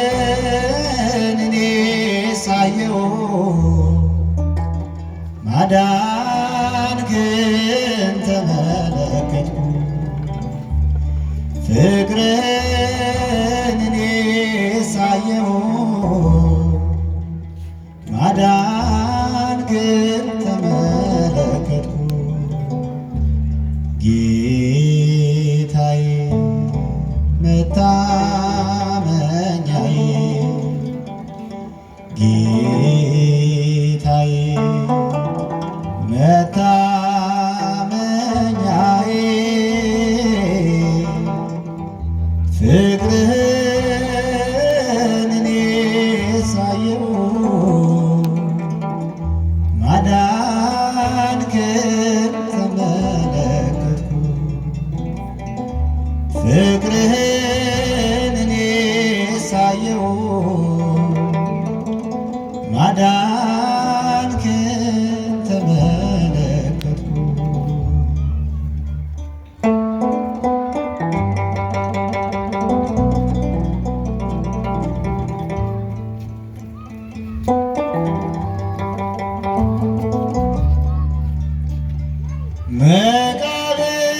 ፍቅርን እኔ ሳየው ማዳን ግን ተመለከትኩ ፍቅርን እኔ ሳየው ማዳን ግን ተመለከትኩ ጌታዬ መታመኛዬ ጌታዬ መታመኛዬ ፍቅርህን እኔ ሳየው ማዳንክን ተመለከትኩ ፍቅርህን እኔ ሳየው ማዳንክን ተመለከትኩ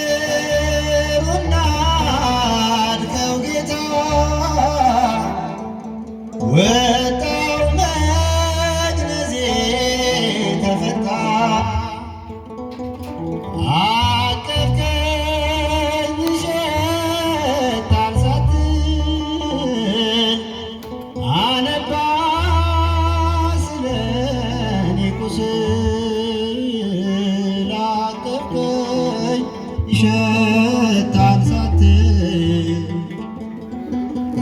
መቃብሩን ናድከው ጌታ ወጣው መግነዜ ተፈታ አቀፍከኝ ይሸታል ሳትል አነባ ስለኔ ቁስል አቀፍከኝ ይሸታል ሳትል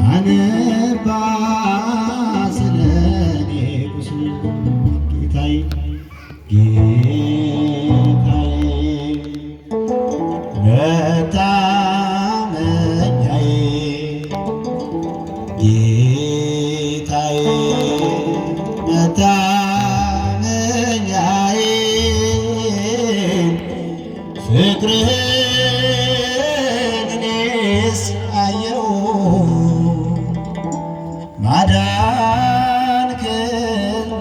አነባ ስለኔ ቁስል ጌታዬ ጌታዬ መታመኛዬ ጌታዬ መታመኛዬ ፍቅርህን እኔስ አየሁ ማዳንክን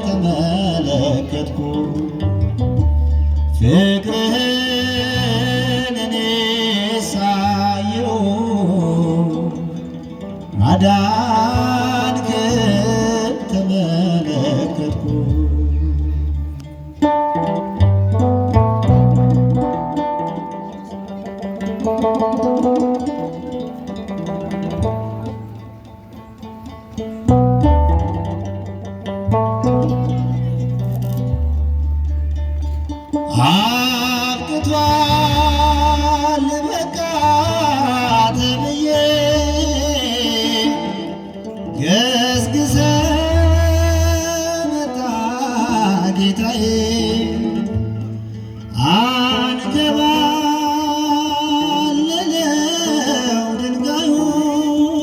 ተመለከትኩ ፍቅርህን እኔስ አየሁ ማዳንክን ተመለከትኩ አብቅቷል በቃ ተብዬ ገስግሰ መጣ ጌታዬ አንከባለለው ድንጋዩን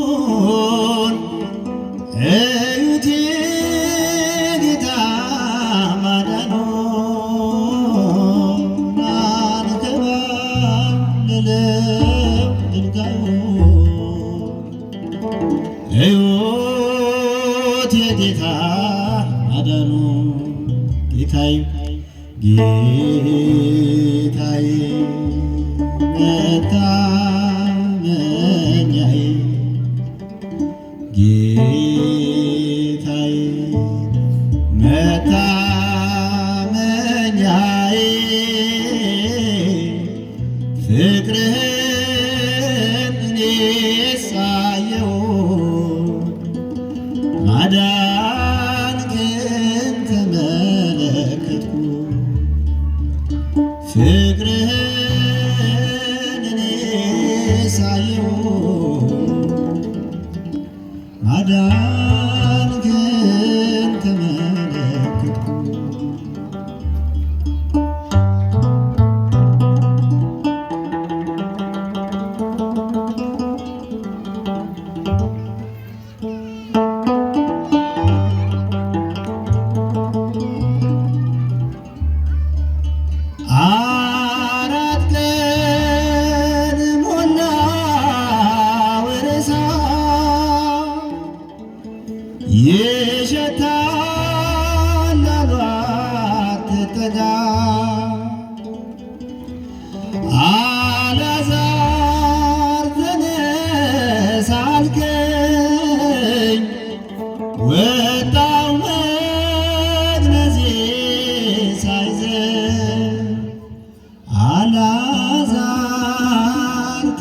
እዩት ጌታ ማዳኑን አንከባለለው ድንጋዩን እዩት የጌታ ማዳኑ ጌታዬ ጌታዬ መታመኛዬ ጌታዬ መታመኛዬ ፍቅርህን እኔስ አየሁ ማዳንክን ተመለከትኩ ፍቅርህን እኔስ አየሁ ማዳንክን ተመለከትኩ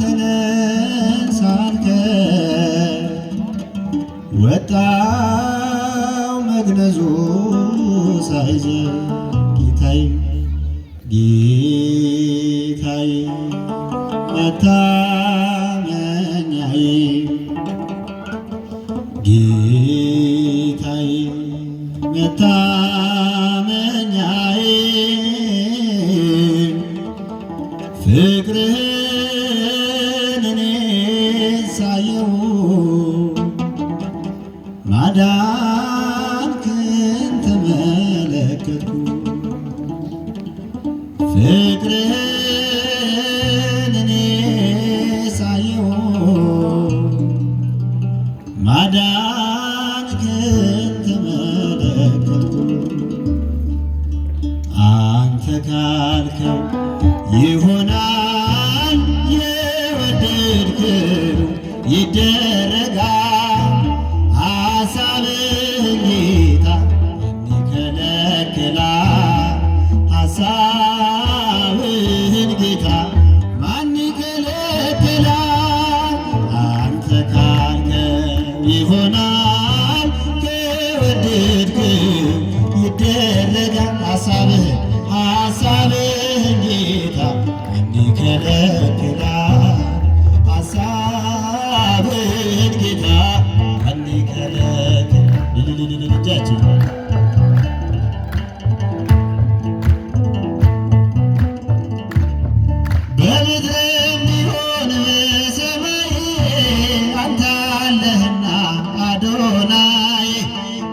ተነስ አልከኝ ወጣው መግነዙ ሳይዘር ጌታዬ ጌታዬ መታመኛዬ ጌታዬ መታመኛዬ ፍቅርህን እኔ ሳየው ማዳንክን ተመለከትኩ ፍቅርህን እኔ ሳየው ማዳንክን ተመለከትኩ አንተ ካልከው ይሆናል የወደድከው ይደረጋል ሐሳብህን ጌታ ይከለክላል ሐሳብህን ጌታ ማን ይከለክላል አንተ ካልከው ይሆናል ከወደድከው ይደረጋል ሐሳብህን ጌታ ማን ይከለክላል ሐሳብህን ጌታ ማን ይከለክላል እጃችን በምድርም ቢሆን በሰማይ አንተ አለህና አዶናይ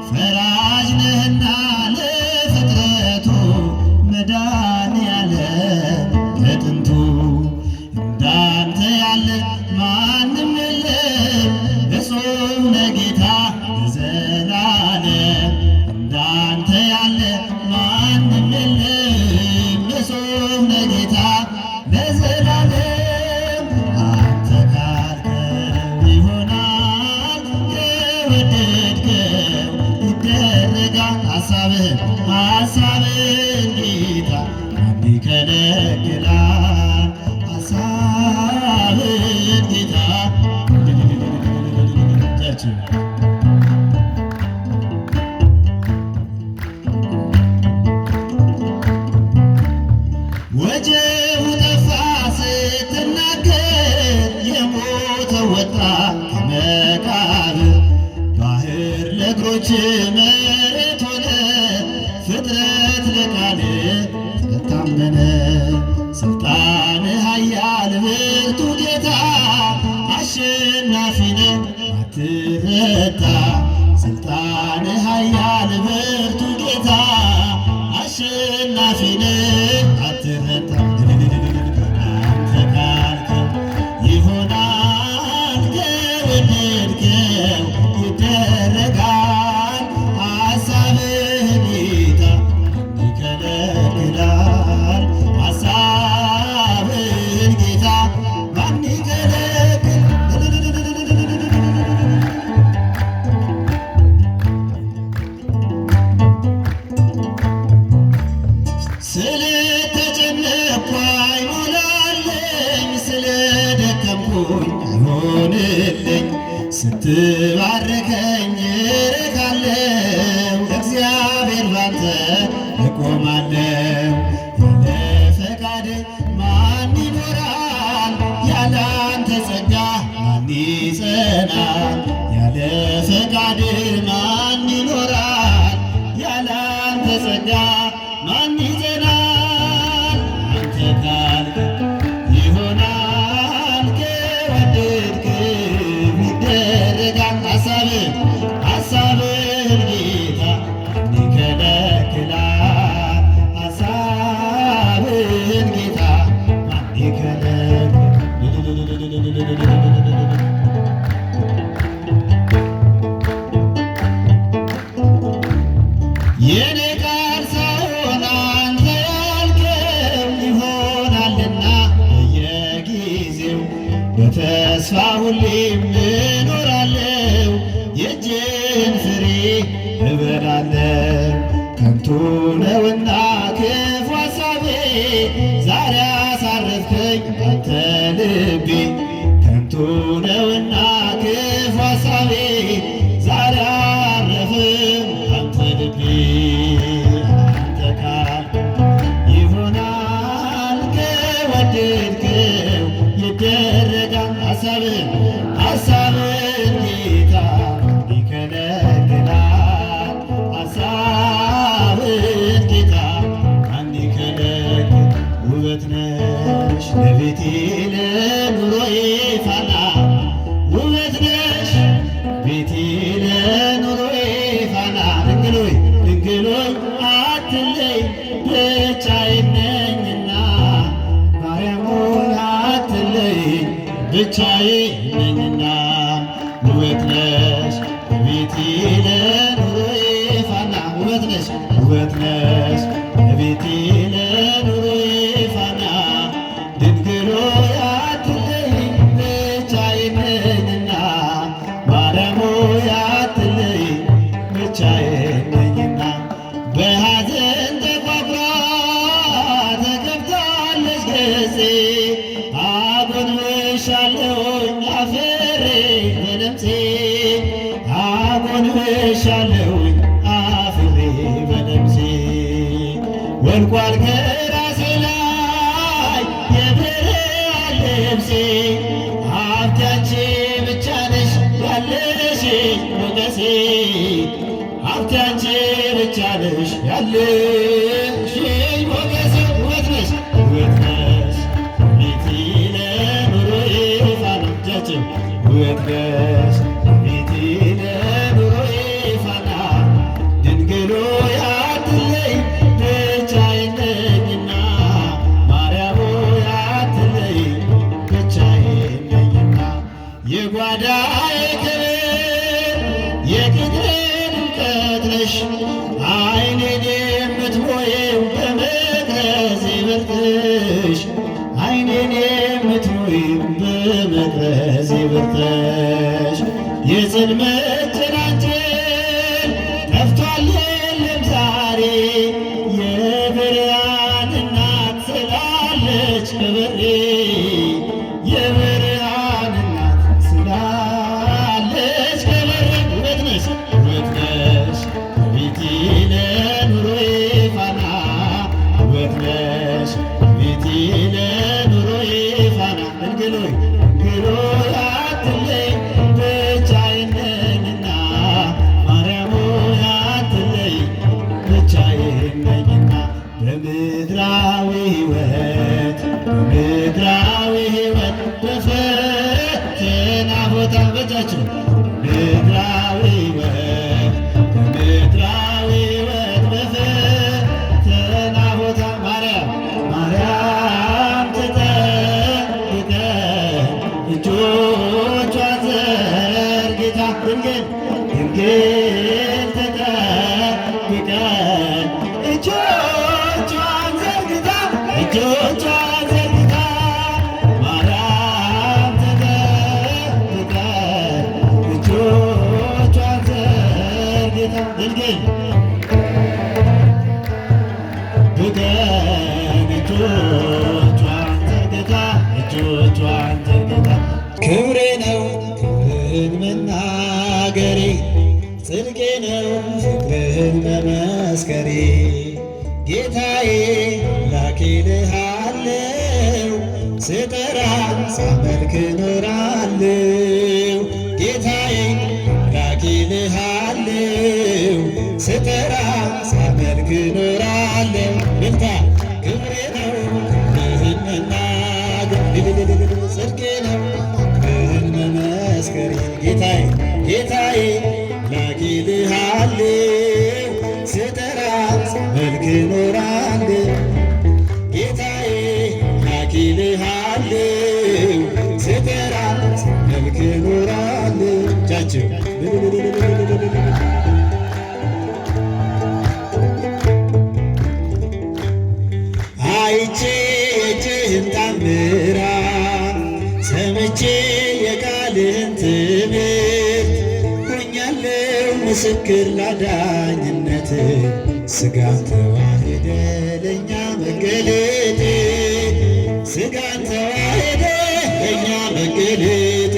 ፈራጅ ነህና ለፍጥረቱ መድኃኒዓለም ከጥንቱ እንዳንተ ያለ ማንም የለም እጹብ ነህ ጌታ ለዘላለም እንዳንተ ያለ ማንም የለም እጹብ ነህ ጌታ ለዘላለም አንተ ካልከው ይሆናል የወደድከው ይደረጋል ሐሳብህን ጌታ ማን ይከለክላል ሐሳብህን ጌታ ወጀቡ ጠፋ ስትናገር የሞተው ወጣ ከመቃብር ባህር ለእግሮች መሬት ሆነ ፍጥረት ለቃል ስለታመነ ስልጣን ኃያል ብርቱ ጌታ አሸናፊ ነህ አትረታ ስልጣን ኃያል ብርቱ ጌታ አሸናፊ ነህ አትረታ አንተ ካልከው ይሆናል ከወደድከው ይደረጋል ሐሳብህን ጌታ ይከለክላል ሐሳብህን ጌታ ማን ይከለክል ስለተጨነቅኩ አይሞላልኝ ስለደከምኩኝ አይሆንልኝ ስትባርከኝ እረካለሁ እግዚአብሔር ባንተ እቆማለሁ ያለ ፈቃድ ማን ይኖራል ያለ አንተ ጸጋ ማን ይጸናል ያለ ፈቃድ ማን ይኖራል ያለ አንተ ጸጋ ማን ይጸናል አንተ ካልከው ይሆናል ከወደድከው ይደረጋል ሐሳብህን ጌታ ማን ይከለክላል ሐሳብህን ጌታ ማን ይከለክላል የኔ ቃል ሳይሆን አንተ ያልከው ይሆናልና በየጊዜው በተስፋ ሁሌም እኖራለሁ የእጅን ፍሬ እበላለሁ ከንቱ ነውና ክፉ ሐሳቤ ዛሬ አሳረፍከኝ አንተ ልቤ ከንቱ ነውና ክፉ ሐሳቤ ዛሬ አረፍም አንተ ልቤ አንተ ካልክ ይሆናል ከወደድከው ይደረጋል ሐሳብን ጌታ ይከለክላል ሐሳብን ጌታ ማን ይከለክል ውበት ነሽ ለቤቴ ለኑሮዬ ፋና ውበት ነሽ ቤቴ ለኑሮዬ ፋና ድንግል ሆይ አትለይ ብቻዬን ነኝና ማርያም ሆይ አትለይ ብቻዬን ነኝና ውበት ነሽ ቤቴ ለኑሮዬ ፋና ውበት ነሽ ቤቴ ለኑሮዬ ፋና ድንግል ሆይ አትለይ ብቻዬን ነኝና ማርያም ሆይ አትለይ ብቻዬን ነኝና በሐዘን ተቋቁራ ተከፍታለች ገጼ አጎንብሻለሁኝ አፍሬ በለምፄ አጎንብሻለሁኝ አፍሬ በለምፄ ወልቋል ከራሴ ላይ የብርሃን ልብሴ ሀብቴ አንቺ ብቻ ነሽ ያለሽኝ ሞገሴ ሀብቴ አንቺ ብቻ ነሽ ያለሽኝ ሞገሴ ውበት ነሽ ቤቴ ለኑሮዬ ፋና እጃችን ውበት ነሽ ቤቴ ለኑሮዬ ፋና ድንግል ሆይ አትለይ ብቻዬን ነኝና ማርያም ሆይ አትለይ ብቻዬን ነኝና የጓዳዬ ክብር የቅጥሬ ድምቀት ነሽ ዓይኔን የምትሞይው በመቅረዜ በርትሽ ዓይኔን የምትሞይው በመቅረዜ በርትሽ የጽልመት ጭላንጭል ጠፍቷል የለም ዛሬ የብርሃን እናት ስላለች በበሬ የብርሃን እናት ስላለች በበሬ ውበት ነሽ ቤቴ ለኑሮዬ ፋና ውበት ነሽ ቤቴ ለኑሮዬ ፋና ድንግል ሆይ አትለይ ብቻዬን ነኝና ማርያም ሆይ አትለይ ብቻዬን ነኝና በምድራዊ ሕይወት በፈተና ቦታ በጃችን ምድራዊ ሕይወት በፈተና ቦታ ማርያም ተጠግተን እጆቿን ዘርግታ ድንግል ተጠግተን እጆቿን ዘርግታ ማርያም ተጠግተን እጆቿን ዘርግታ ድንግል እጆቿን ዘርግታ ክብሬ ነው ክብርህን መናገሬ ጽድቄ ነው ፍቅርህን መመስከሬ ጌታዬ ላኬ ልሃለው ስጠራ ሳመልክ ኖራለው ጌታዬ ላኬ ልሃለው ስጠራ ሳመልክ ኖራለው ልልታ ክብሬ ነው ክብርህን መናገር ጽድቄ ነው ፍቅርህን መመስከሬ ጌታዬ ላኬ ልሃለው ስጠራ ሳመልክ ኖራለው ጌታዬ ላኬ ልሃለው ስጠራ ሳመልክ ኖራለው ቻቸው አይቼ የእጅህን ታምራት ሰምቼ የቃልህን ትምህርት ሆኛለሁ ምስክር ላዳኝነት ሥጋን ተዋህደ ለእኛ መገለጥ ሥጋን ተዋህደ ለእኛ መገለጥ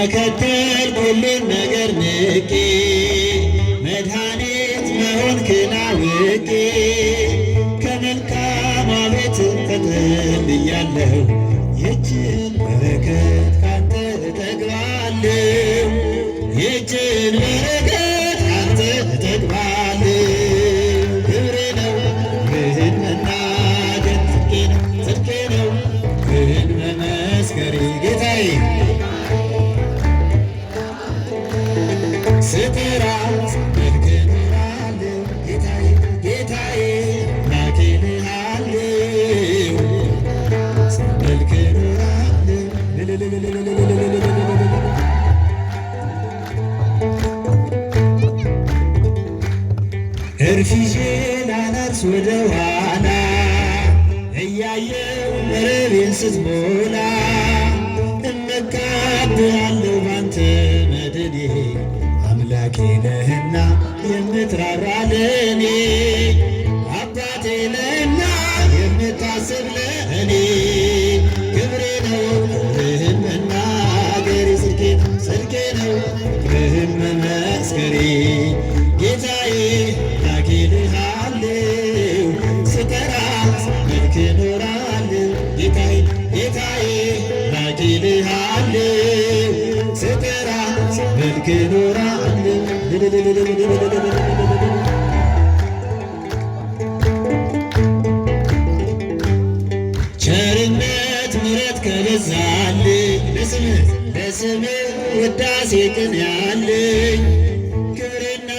ተከተል ሁሉን ነገር ንቄ መድኃኒት መሆንክን አውቄ ከመልካም ቤት ተጠልያለሁ ይህችን በረከት ካንተ እጠግባለሁ ይህችን በረከት ካንተ እጠግባለሁ። ክብሬ ነው ክብርህን መናገር ጽድቄ ነው ክብርህን መመስከሬ ጌታዬ ስጠራ መልክህን እላለሁ ጌታዬ ጌታዬ አምላኬን እልሃለሁ መልክህን እላለሁ እርፍ ይዤ ላላርስ ወደ ኋላ እያየው መረቤን ስትሞላ እመካብሃለሁ ባንተ መድኔ አምላኬ ነህና የምትራራ ለእኔ አባቴ ነህና የምታስብ ለእኔ ክብሬ ነው ክብርህን መናገሬ ጽድቄ ነው ክብርህን መመስከሬ ጌታዬ አምላኬ እልሃለሁ ስጠራ መልክህን እኖራለሁ ጌታዬ ጌታዬ አምላኬ እልሃለሁ ስጠራ መልክህን እኖራለሁ ቸርነት ምሕረት ከበዛልኝ ለስምህ ውዳሴ ቅን ያለኝ ክብሬና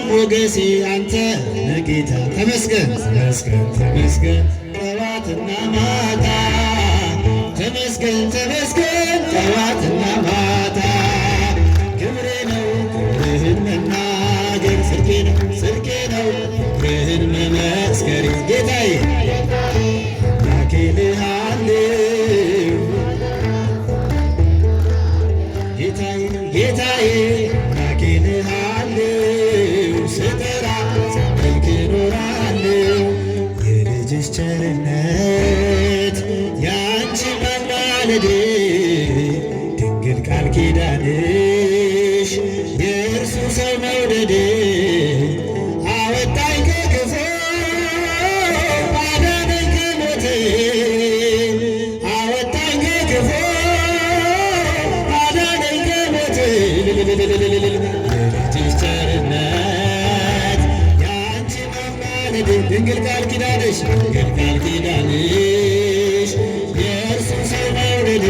ሞገሴ አንተ ነህ ጌታ ተመስገን ተመስገን ተመስገን ጠዋትና ማታ ተመስገን ተመስገን ጠዋትና ማታ ክብሬ ነው ክብርህን መናገር ጽድቄ ነው ክብርህን መመስከሬ ጌታዬ አምላኬ እልሃለሁ ጌታዬ ጌታዬ አምላኬ እልሃለሁ ስጠራ መልክህን እኖራለሁ የልጅሽ ቸርነት ያንቺ ማማለድ ድንግል ቃል ኪዳንሽ የእርሱ ሰው መውደድ አወጣኝ ከክፉ አዳነኝ ከሞት አወጣኝ ከክፉ አዳነኝ ከሞት የልጅሽ ቸርነት ያንቺ ማማለድ ድንግል ቃል ኪዳንሽ የእርሱ ሰው መውደድ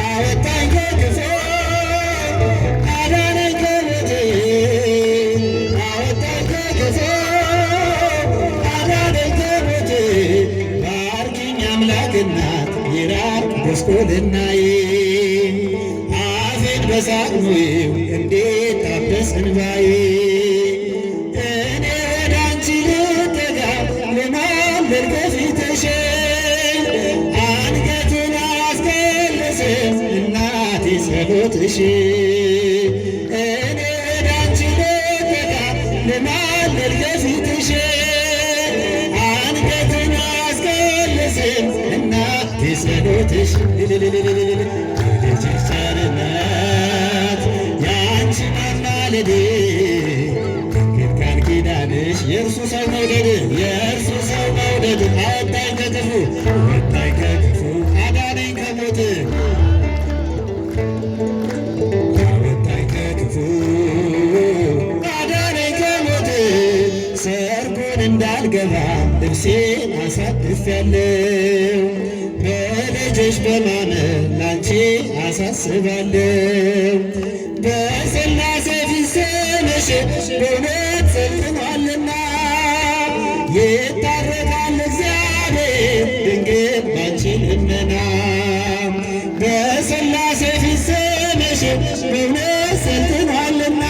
አወጣኝ ከክፉ አዳነኝ ከሞት አወጣኝ ከክፉ አዳነኝ ከሞት ባርኪኝ አምላክ እናት ይራቅ ጎስቆልናዬ አፌን በሳቅ ሙዪው እንዴት ታበስ እንባዬ እኔ ወደ አንቺ ልጠጋ ልማልድ ከፊትሽ አንገቴን አስቀለስም እናቴ ጸሎትሽ እኔ ወደ አንቺ ልጠጋ ልማልድ ከፊትሽ አንገቴን አስቀለስም እናቴ ጸሎትሽ የልጅሽ ቸርነት ያንቺ ማማለድ ድንግል ቃል ኪዳንሽ የእርሱ ሰው መውደድ አወጣኝ ከክፉ አዳነኝ ከሞት አወጣኝ ከክፉ አዳነኝ ከሞት ሰርጎን እንዳልገባ ልብሴን አሳድፌያለሁ በልጅሽ በማመን ላንቺ አሳስባለሁ በሥላሴ ፊት ስምሽ በእውነት ሰልጥኗልና ይታረቃል እግዚአብሔር ድንግል ባንቺ ልመና በሥላሴ ፊት ስምሽ በእውነት ሰልጥኗልና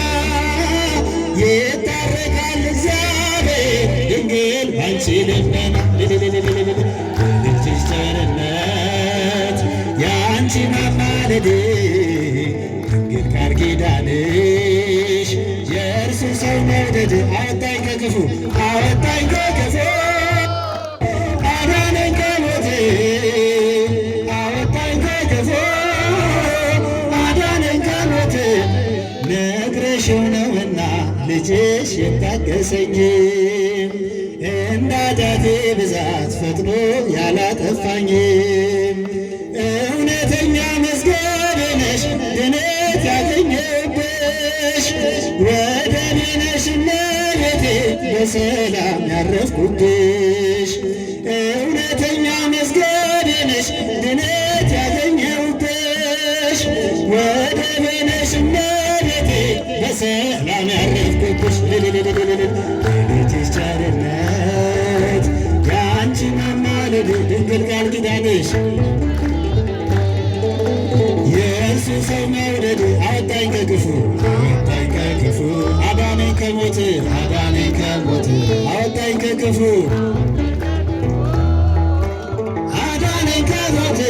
ይታረቃል እግዚአብሔር ድንግል ባንቺ ልመና የልጅሽ ቸርነት ያንቺ ማማለድ ድንግል ቃል ኪዳንሽ የእርሱ ሰው መውደድ አወጣኝ ከክፉ አዳነኝ ከሞት አወጣኝ ከክፉ ወደሽው ነውና ልጅሽ የታገሰኝ እንደ ኃጢአቴ ብዛት ፈጥኖ ያላጠፋኝ እውነተኛ መዝገብ ነሽ ድነት ያገኘሁብሽ ወደኔ ነሽ እመቤቴ በሰላም ያረፍኩብሽ እውነተኛ መዝገብ ነሽ ድነት ያገኘሁብሽ ወደኔ ነሽ እመቤቴ በሰላም ያረፍኩብሽ የልጅሽ ቸርነት የአንቺ ማማለድ ድንግል ቃል ኪዳንሽ የእርሱ ሰው መውደድ አወጣኝ ከክፉ አወጣኝ ከክፉ አዳነኝ ከሞት አዳነኝ ከሞት አወጣኝ ከክፉ አዳነኝ ከሞት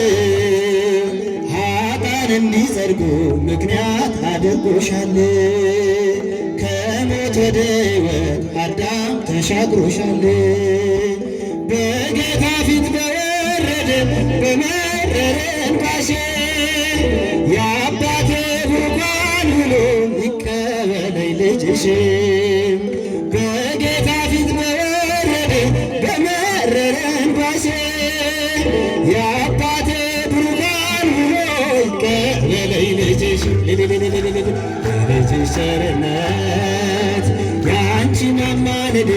ኃጥአን እንዲጸድቁ ምክንያት አድርጎሻል ከሞት ወደ ሕይወት አዳም ተሻግሮሻል በጌታ ፊት በወረደ በመረረ እንባሽ የአባቴ ቡሩካን ብሎ ይቀበለኝ ልጅሽ በጌታ ፊት በወረደ በመረረ እንባሽ የአባቴ ቡሩካን ብሎ ይቀበለኝ ልጅሽ የልጅሽ ቸርነት የአንቺ ማማለድ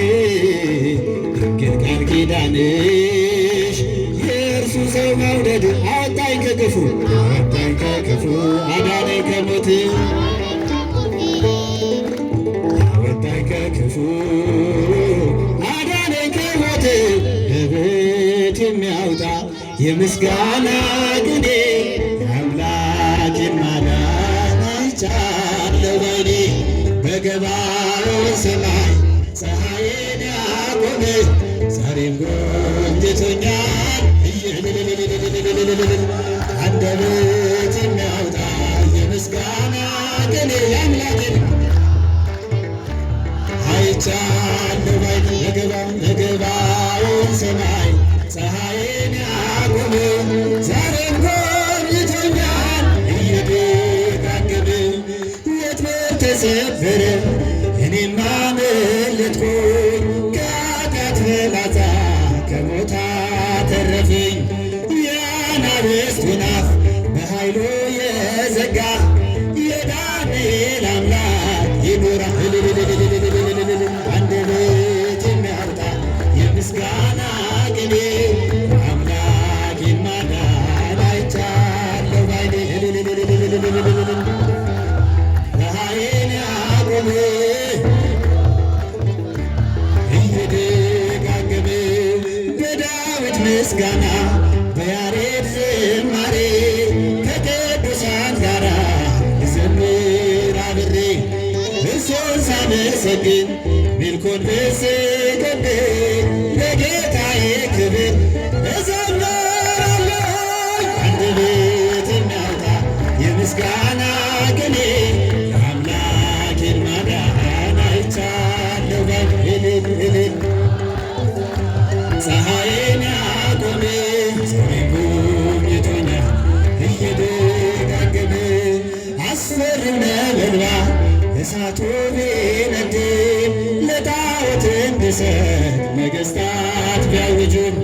ድንግል ቃል ኪዳንሽ የእርሱ ሰው መውደድ አወጣኝ ከክፉ አወጣኝ ከክፉ አዳነኝ ከሞት አወጣኝ ከክፉ አዳነኝ ከሞት ከቤት የሚያወጣ የምስጋና ቅኔ የአምላኬን ማዳን አይቻለሁ በዓይኔ በገባኦን ሰማይ ፀሐይን ያቆመ ዛሬም ጎብኝቶኛል አንደበት የሚያወጣ የምስጋና ቅኔ የአምላኬን አይቻለሁ በዓይኔ በገባኦን ሰማይ ፀሐይን ያቆመ ዛሬም ጎብኝቶኛል እየደጋገመ ወጥመድ ተሰበረ እኔም አመለጥኩኝ ከኃጢአት ፍላጻ ከሞት አተረፈኝ የአናብስቱን አፍ በኃይሉ የዘጋ የዳንኤል አምላክ ይኖራል አንደበት የሚያወጣ የምስጋና ቅኔ አምላኬን ማዳን አይቻለሁ በዓይኔ ፀሐይን ያቆመ እየደጋገመ በዳዊት ምስጋና በያሬድ ዝማሬ ከቅዱሳን ጋራ ልዘምር አብሬ እርሱን ሳመሰግን ምልኩን ብስቅድ ለጌታዬ ክብር እዘምራለሁ አንደበት የሚያወጣ የምስጋና ቅኔ የአምላኬን ማዳን አይቻለሁ በዓይኔ ፀሐይን ያቆመ ዛሬም ጎብኝቶኛል እየደጋገመ አስፈሪው ነበልባል እሳቱ ቢነድም ለጣዖት እንድሰግድ ነገሥታት ቢያውጁም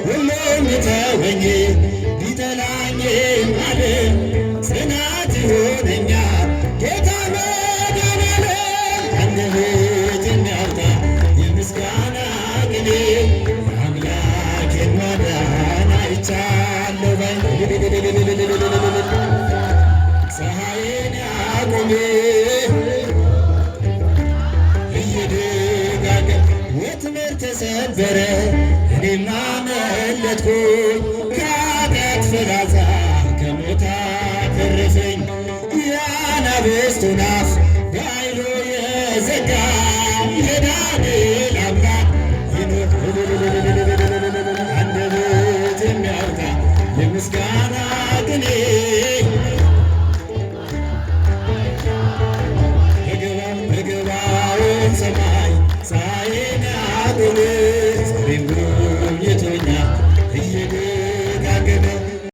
ሁሉም ቢተወኝ ቢጠላኝም ዓለም ጽናት ይሆነኛል ጌታ መድኃኔዓለም አንደበት የሚያወጣ የምስጋና ቅኔ የአምላኬን ማዳን አይቻለሁ በዓይኔ ፀሐይን ያቆመ እየደጋገመ ወጥመድ ተሰበረ እኔም አመለጥኩኝ ከኃጢአት ፍላጻ ከሞት አተረፈኝ የአናብስቱን አፍ በኃይሉ የዘጋ የዳንኤል አምላክ አንደበት የሚያወጣ የምስጋና ቅኔ በገባኦን ሰማይ ፀሐይን ያቆመ